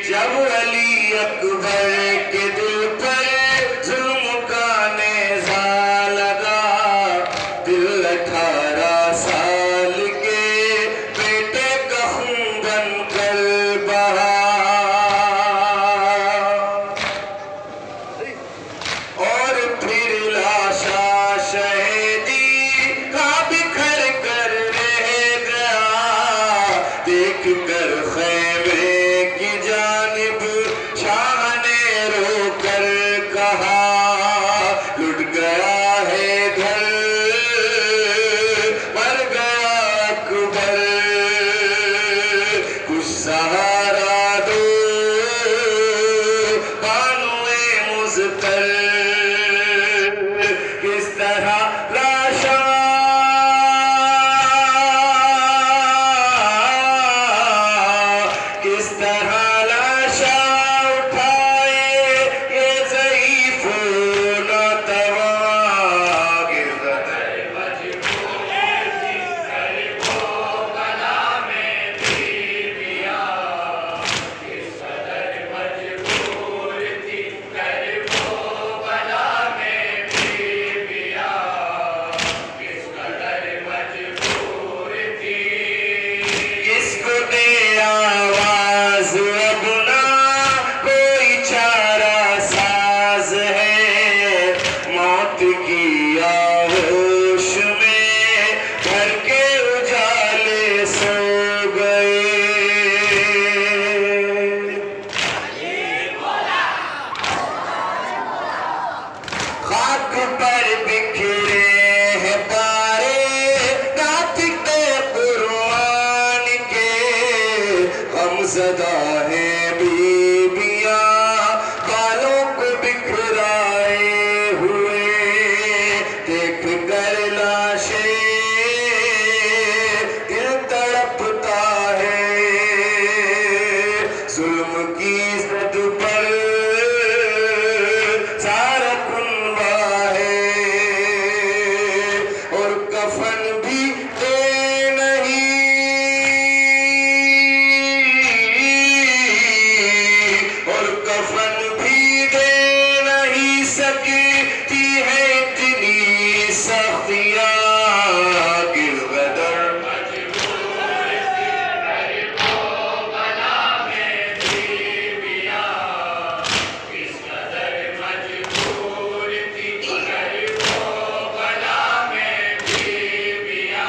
जब अली अकबर के दिल पर जुल्म का नेज़ा लगा, दिल 18 साल के बेटे का खून बनकर बहा, और फिर लाशा शहीदी का बिखर कर रह गया, देख कर खैमे की जानिब शाह ने रोकर कहा, लुट गया है घर, मर गया अकबर, कुछ सहारा दो बानुए मुज़्तर, किस तरह लाशा किस तरह लाशा उठाए ये ज़ईफ़ नौतवा, गिरदर मजबूर थी गरीबो बला में बीविया, किस कदर मजबूर थी गरीबो बला में बीविया, किस कदर मजबूर थी, किसको दे आवाज़ अब ना कोई चारा साज है, मौत की आगोश में घर के उजाले सो गए, खाक पर बिखरे हैं तारे नातिक़े कुर्बान के, गमज़दा है बीबियाँ बालों को बिखराए हुए, देख कर लाशें दिल तड़पता है, जुल्म की ज़द पर सारा कुनबा है, और कफन भी दे नहीं, और कफन भी दे नहीं सकती है इतनी सख्तियाँ, गिरदर मजबूर थी गरीबो बला में बीविया, किस कदर मजबूर थी गरीबो बला में बीविया,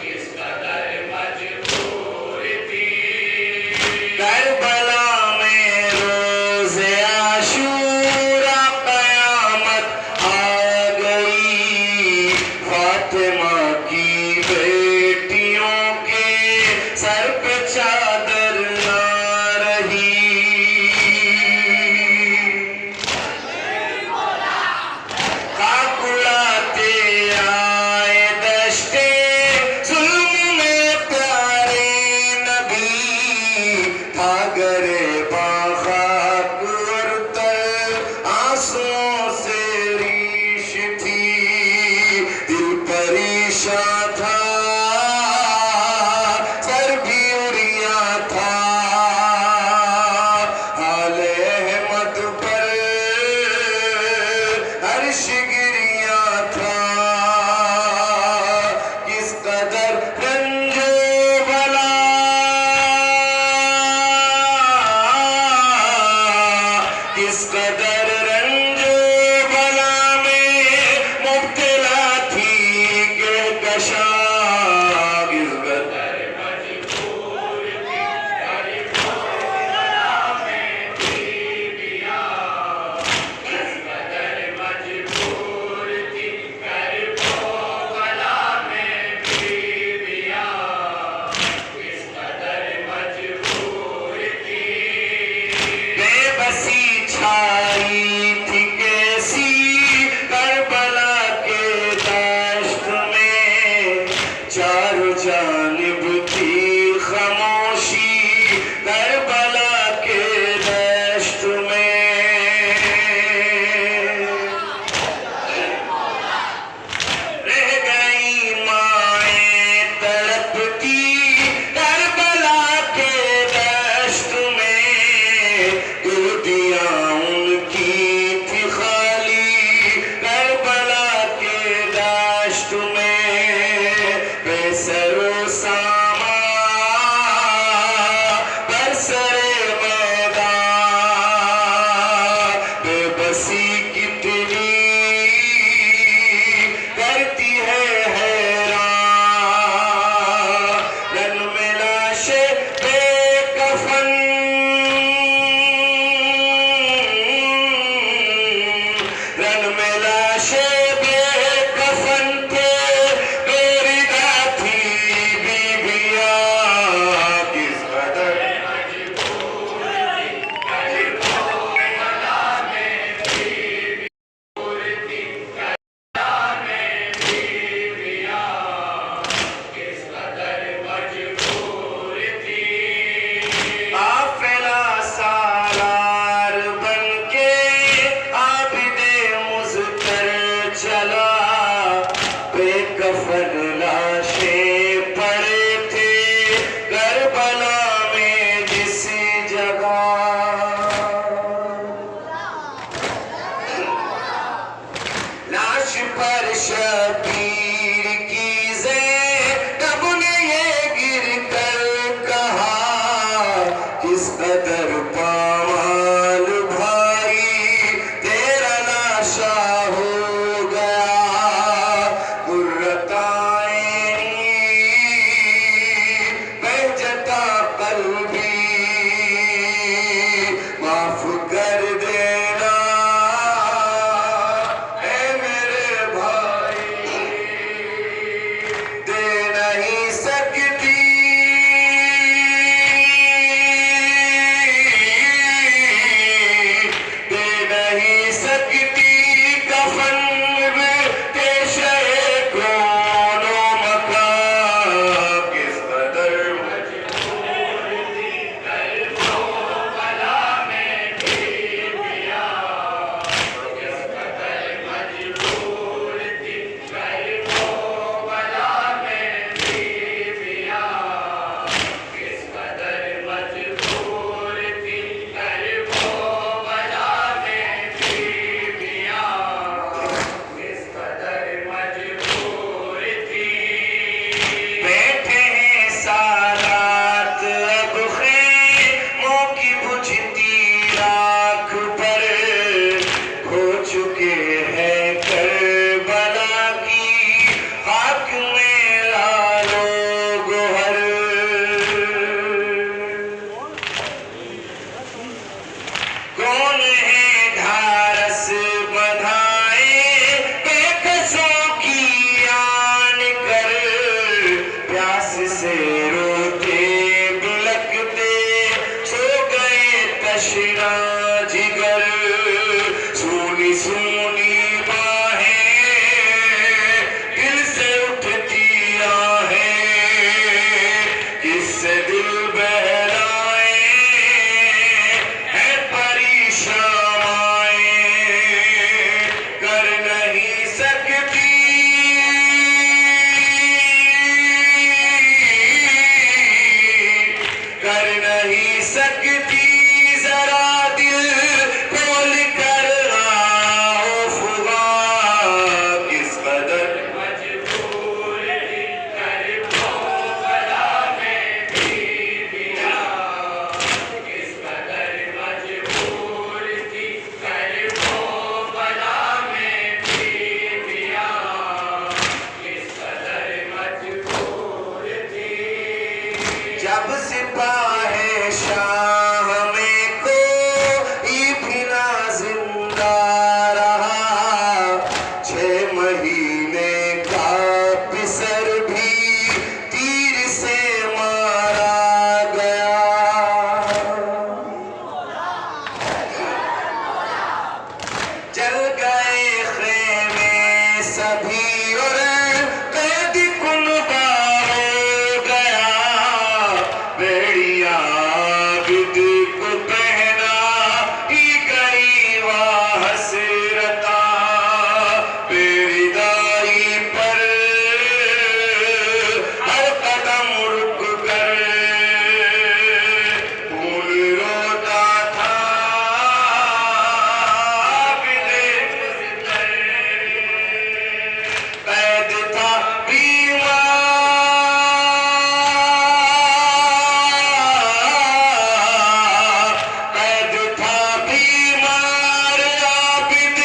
किस कदर मजबूर थी, करबला में रोज़े आशूरा क़यामत आ गई, फातिमा की बेटियों के सर पे चादर ना रही, खाक उड़ाते आए दश्ते जुल्म में प्यारे नबी, था गरे बाखाक और तर आंसुओं से रीश थी, दिल परेशान था सर भी उड़िया था, हाले अहमद पर अर्श गिरिया था, किस कदर रंजो बला, किस कदर रंजो बला में मुब्तला थी कहकशा, किस कदर मजबूर थी गरीबो बला में बीविया, किस कदर मजबूर थी गरीबो बला में बीविया, किस कदर मजबूर थी, बेबसी छाई कदर पामाल भाई तेरा लाशा हो गया कुर्रताएनी बहजता कल्बी माफ कर देना है मेरे भाई दे नहीं सकती कफन में पेशे कोनो मकान किस कदर मजबूर थी कल्बो बला में भी पिया किस कदर मजबूर थी कल्बो बला में भी पिया किस कदर मजबूर थी कल्बो बला में भी पिया किस कदर मजबूर थी बैठे हैं सालात अब ख़ैमों की बुझती राख पर हो चुके हैं करबला की खाक में लालो गोहर कौन है ढारस बधाए बेकसों की आन कर प्यास से रोते बिलखते सो गए तशना जिगर सूनी सूनी बाहें दिल से उठती आहें किससे दिल बहलाए है परेशान कर नहीं सकती कर नहीं सकती जरा दिल खोल कर आओ फुगा किस कदर मजबूर थी कल्बो बला में भी पिया किस कदर मजबूर थी कल्बो बला में भी पिया किस कदर मजबूर थी जब सिपाहे शाह में कोई भी ना जिंदा रहा 6 महीने का पिसर भी तीर से मारा गया जल गए खेमे सभी और कैदी कुनबा हो गया बेड़िया बिद को पहना ही गई वह हसरता बेड़ीदारी पर हर कदम रुक कर खून रोता था कैद था कैद था बीमार आबिद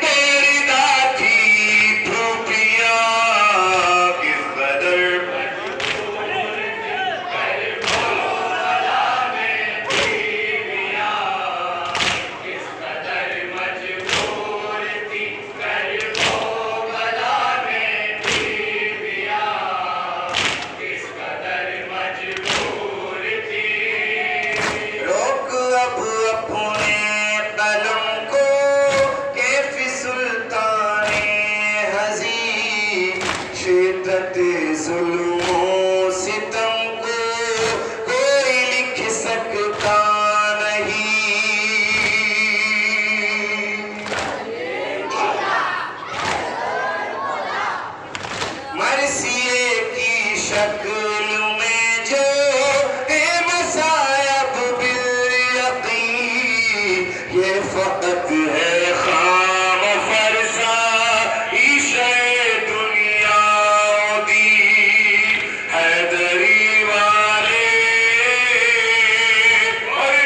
तेरी दाती धूपिया किस कदर किस कदर मजबूर थी कल्बो बला में भी पिया किस कदर मजबूर थी रोक अब अपने कलम को कैफी सुल्ताने हजी शिद्दत जुल्मो सितम को कोई लिख सकता नहीं मरसिए की शक्ल में जो है मसायब बिल यकीन ये फकत है खाम फरसा ईशे दुनिया दी हैदरी वाले और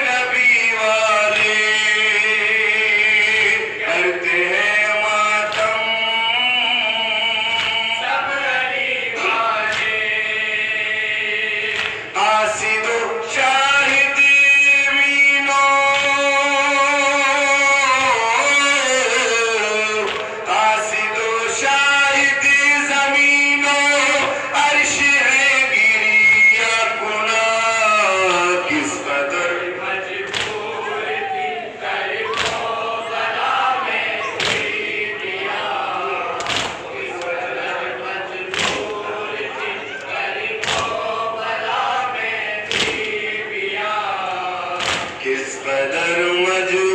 किस कदर मजबूर